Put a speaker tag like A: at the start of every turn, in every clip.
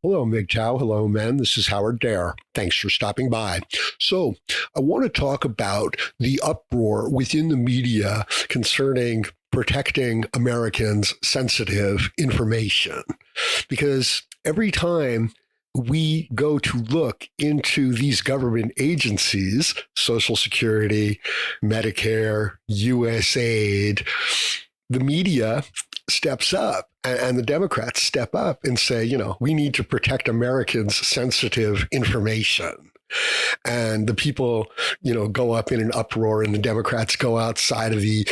A: Hello, Mgtow. Hello, men. This is Howard Dare. Thanks for stopping by. So, I want to talk about the uproar within the media concerning protecting Americans' sensitive information. Because every time we go to look into these government agencies, Social Security, Medicare, USAID, the media steps up and the Democrats step up and say, we need to protect Americans' sensitive information. And the people, go up in an uproar and the Democrats go outside of the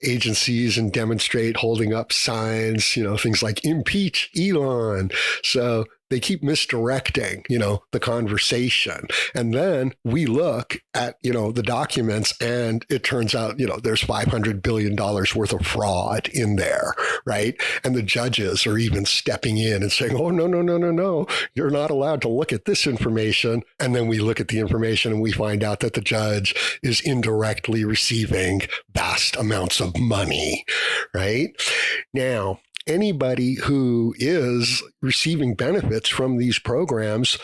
A: agencies and demonstrate holding up signs, things like impeach Elon. So they keep misdirecting, the conversation. And then we look at, the documents and it turns out, there's $500 billion worth of fraud in there, right? And the judges are even stepping in and saying, oh, no, you're not allowed to look at this information. And then we look at the information and we find out that the judge is indirectly receiving vast amounts of money, right? Now, anybody who is receiving benefits from these programs,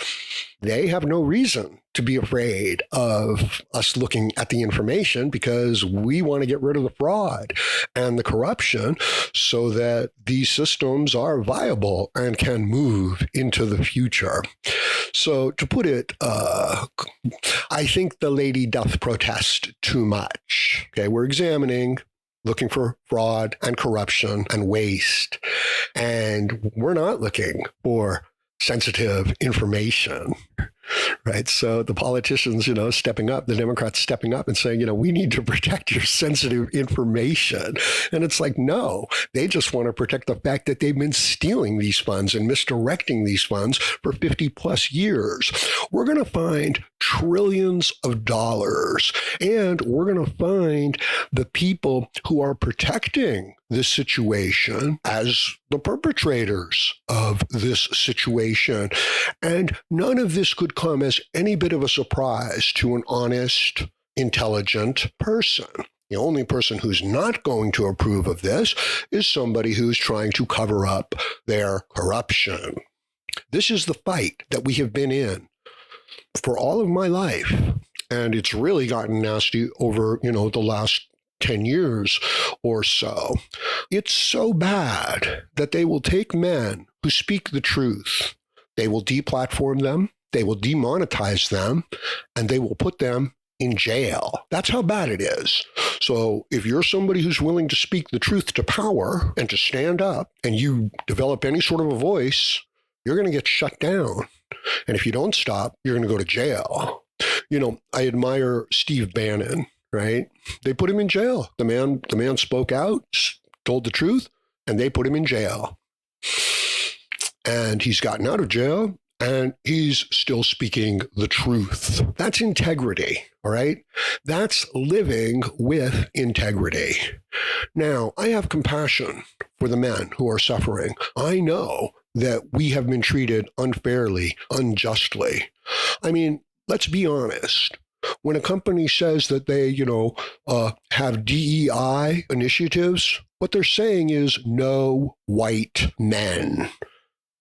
A: they have no reason to be afraid of us looking at the information because we want to get rid of the fraud and the corruption so that these systems are viable and can move into the future. So to put it, I think the lady doth protest too much. Okay, we're examining looking for fraud and corruption and waste. And we're not looking for sensitive information, right? So the politicians, stepping up, the Democrats stepping up and saying, we need to protect your sensitive information. And it's like, no, they just want to protect the fact that they've been stealing these funds and misdirecting these funds for 50 plus years. We're going to find trillions of dollars and we're going to find the people who are protecting this situation as the perpetrators of this situation. And none of this could come as any bit of a surprise to an honest, intelligent person. The only person who's not going to approve of this is somebody who's trying to cover up their corruption. This is the fight that we have been in for all of my life. And it's really gotten nasty over, the last 10 years or so. It's so bad that they will take men who speak the truth. They will deplatform them, they will demonetize them, and they will put them in jail. That's how bad it is. So if you're somebody who's willing to speak the truth to power and to stand up and you develop any sort of a voice, you're going to get shut down. And if you don't stop, you're going to go to jail. I admire Steve Bannon, right? They put him in jail. The man spoke out, told the truth, and they put him in jail. And he's gotten out of jail and he's still speaking the truth. That's integrity, all right? That's living with integrity. Now, I have compassion for the men who are suffering. I know that we have been treated unfairly, unjustly. I mean, let's be honest. When a company says that they, have DEI initiatives, what they're saying is no white men.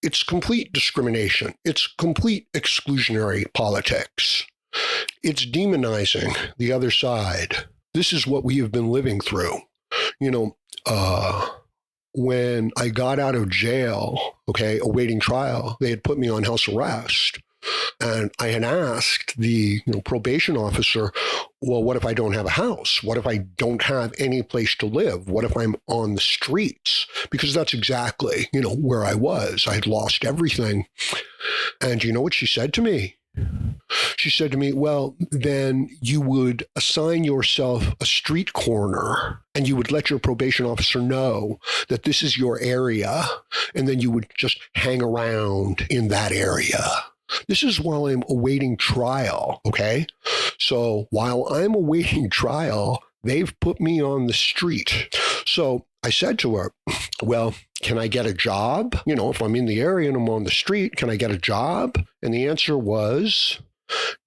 A: It's complete discrimination. It's complete exclusionary politics. It's demonizing the other side. This is what we have been living through. When I got out of jail, awaiting trial, they had put me on house arrest. And I had asked the probation officer, well, what if I don't have a house? What if I don't have any place to live? What if I'm on the streets? Because that's exactly, where I was. I had lost everything. And you know what she said to me? She said to me, well, then you would assign yourself a street corner and you would let your probation officer know that this is your area. And then you would just hang around in that area. This is while I'm awaiting trial, okay? So while I'm awaiting trial, they've put me on the street. So I said to her, well, can I get a job? If I'm in the area and I'm on the street, can I get a job? And the answer was,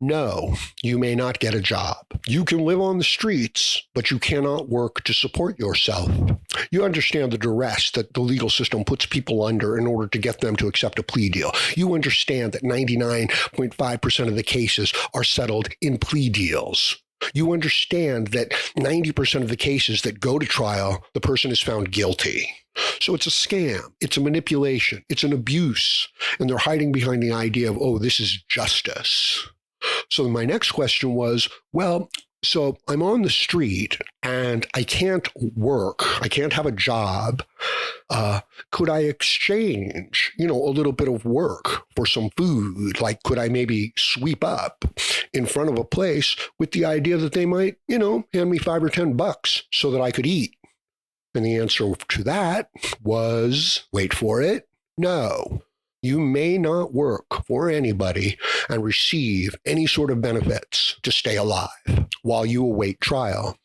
A: No, you may not get a job. You can live on the streets, but you cannot work to support yourself. You understand the duress that the legal system puts people under in order to get them to accept a plea deal. You understand that 99.5% of the cases are settled in plea deals. You understand that 90% of the cases that go to trial, the person is found guilty. So it's a scam. It's a manipulation. It's an abuse. And they're hiding behind the idea of, oh, this is justice. So my next question was, well, so I'm on the street and I can't work. I can't have a job. Could I exchange, a little bit of work for some food? Like, could I maybe sweep up in front of a place with the idea that they might, hand me $5 or $10 so that I could eat? And the answer to that was, wait for it, no. You may not work for anybody and receive any sort of benefits to stay alive while you await trial.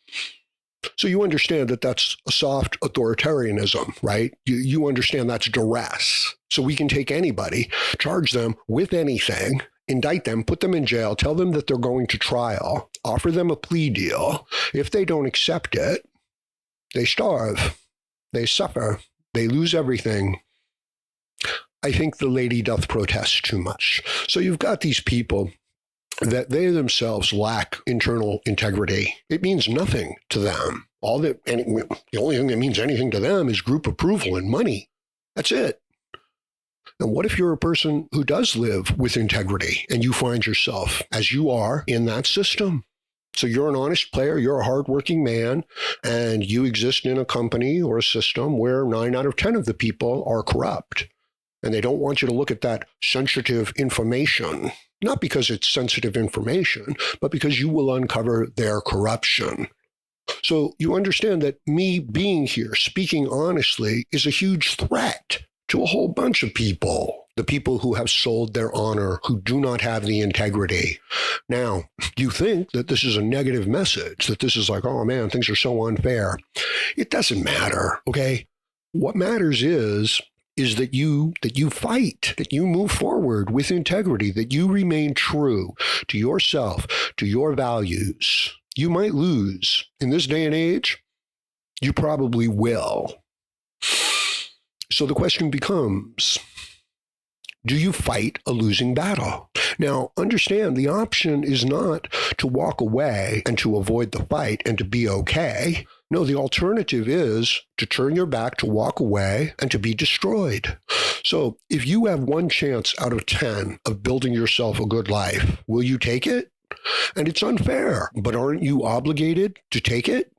A: So you understand that that's a soft authoritarianism, right? You understand that's duress. So we can take anybody, charge them with anything, indict them, put them in jail, tell them that they're going to trial, offer them a plea deal. If they don't accept it, they starve, they suffer, they lose everything. I think the lady doth protest too much. So you've got these people that they themselves lack internal integrity. It means nothing to them. The only thing that means anything to them is group approval and money. That's it. And what if you're a person who does live with integrity and you find yourself, as you are, in that system? So you're an honest player, you're a hardworking man, and you exist in a company or a system where 9 out of 10 of the people are corrupt. And they don't want you to look at that sensitive information, not because it's sensitive information, but because you will uncover their corruption. So you understand that me being here, speaking honestly, is a huge threat to a whole bunch of people. The people who have sold their honor, who do not have the integrity. Now, you think that this is a negative message, that this is like, oh man, things are so unfair. It doesn't matter, okay? What matters is that you fight, that you move forward with integrity, that you remain true to yourself, to your values. You might lose. In this day and age, you probably will. So the question becomes, do you fight a losing battle? Now, understand the option is not to walk away and to avoid the fight and to be okay. No, the alternative is to turn your back, to walk away, and to be destroyed. So if you have one chance out of 10 of building yourself a good life, will you take it? And it's unfair, but aren't you obligated to take it?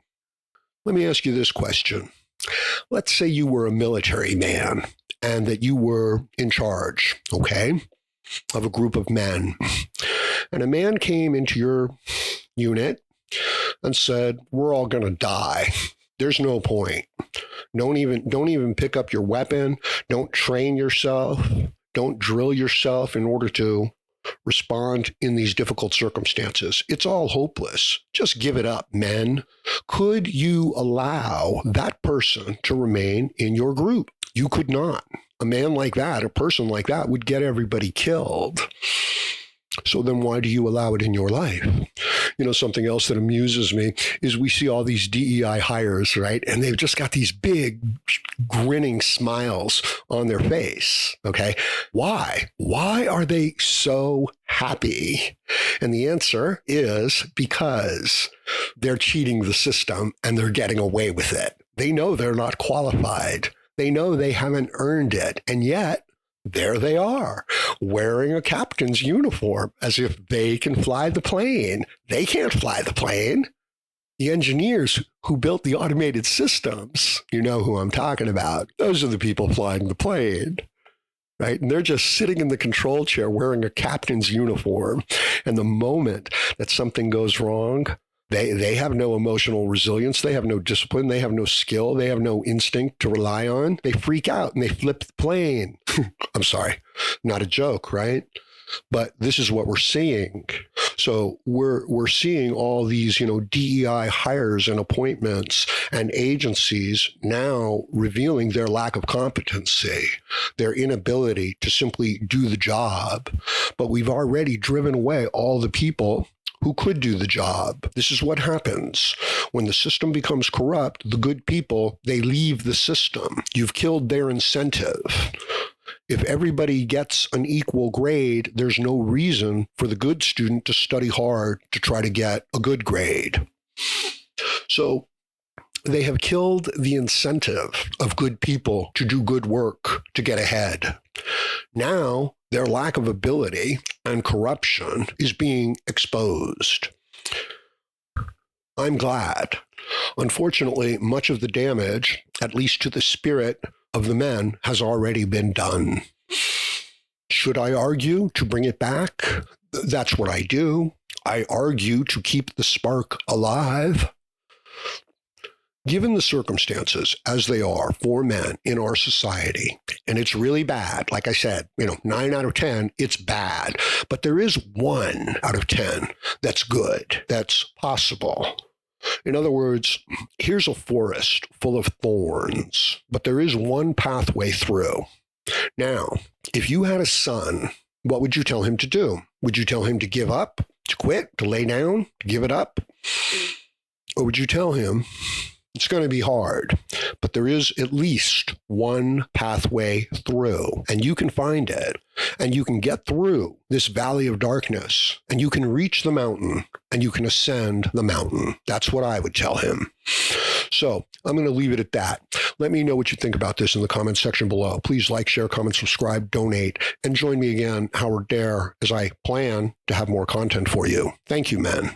A: Let me ask you this question. Let's say you were a military man and that you were in charge, okay, of a group of men. And a man came into your unit and said, we're all going to die. There's no point. Don't even pick up your weapon. Don't train yourself. Don't drill yourself in order to respond in these difficult circumstances. It's all hopeless. Just give it up, men. Could you allow that person to remain in your group? You could not. A man like that, a person like that would get everybody killed. So then why do you allow it in your life? Something else that amuses me is we see all these DEI hires, right? And they've just got these big grinning smiles on their face, okay? Why? Why are they so happy? And the answer is because they're cheating the system and they're getting away with it. They know they're not qualified. They know they haven't earned it. And yet, there they are, wearing a captain's uniform as if they can fly the plane. They can't fly the plane. The engineers who built the automated systems, you know who I'm talking about, those are the people flying the plane, right? And they're just sitting in the control chair wearing a captain's uniform. And the moment that something goes wrong, they have no emotional resilience. They have no discipline. They have no skill. They have no instinct to rely on. They freak out and they flip the plane. I'm sorry, not a joke, right? But this is what we're seeing. So we're seeing all these, DEI hires and appointments and agencies now revealing their lack of competency, their inability to simply do the job. But we've already driven away all the people who could do the job. This is what happens. When the system becomes corrupt, the good people, they leave the system. You've killed their incentive. If everybody gets an equal grade, there's no reason for the good student to study hard to try to get a good grade. So they have killed the incentive of good people to do good work, to get ahead. Now, their lack of ability and corruption is being exposed. I'm glad. Unfortunately, much of the damage, at least to the spirit of the men, has already been done. Should I argue to bring it back? That's what I do. I argue to keep the spark alive. Given the circumstances as they are for men in our society, and it's really bad, like I said, 9 out of 10, it's bad. But there is 1 out of 10 that's good, that's possible. In other words, here's a forest full of thorns, but there is one pathway through. Now, if you had a son, what would you tell him to do? Would you tell him to give up, to quit, to lay down, to give it up? Or would you tell him, it's going to be hard, but there is at least one pathway through, and you can find it, and you can get through this valley of darkness, and you can reach the mountain, and you can ascend the mountain. That's what I would tell him. So I'm going to leave it at that. Let me know what you think about this in the comments section below. Please like, share, comment, subscribe, donate, and join me again, Howard Dare, as I plan to have more content for you. Thank you, men.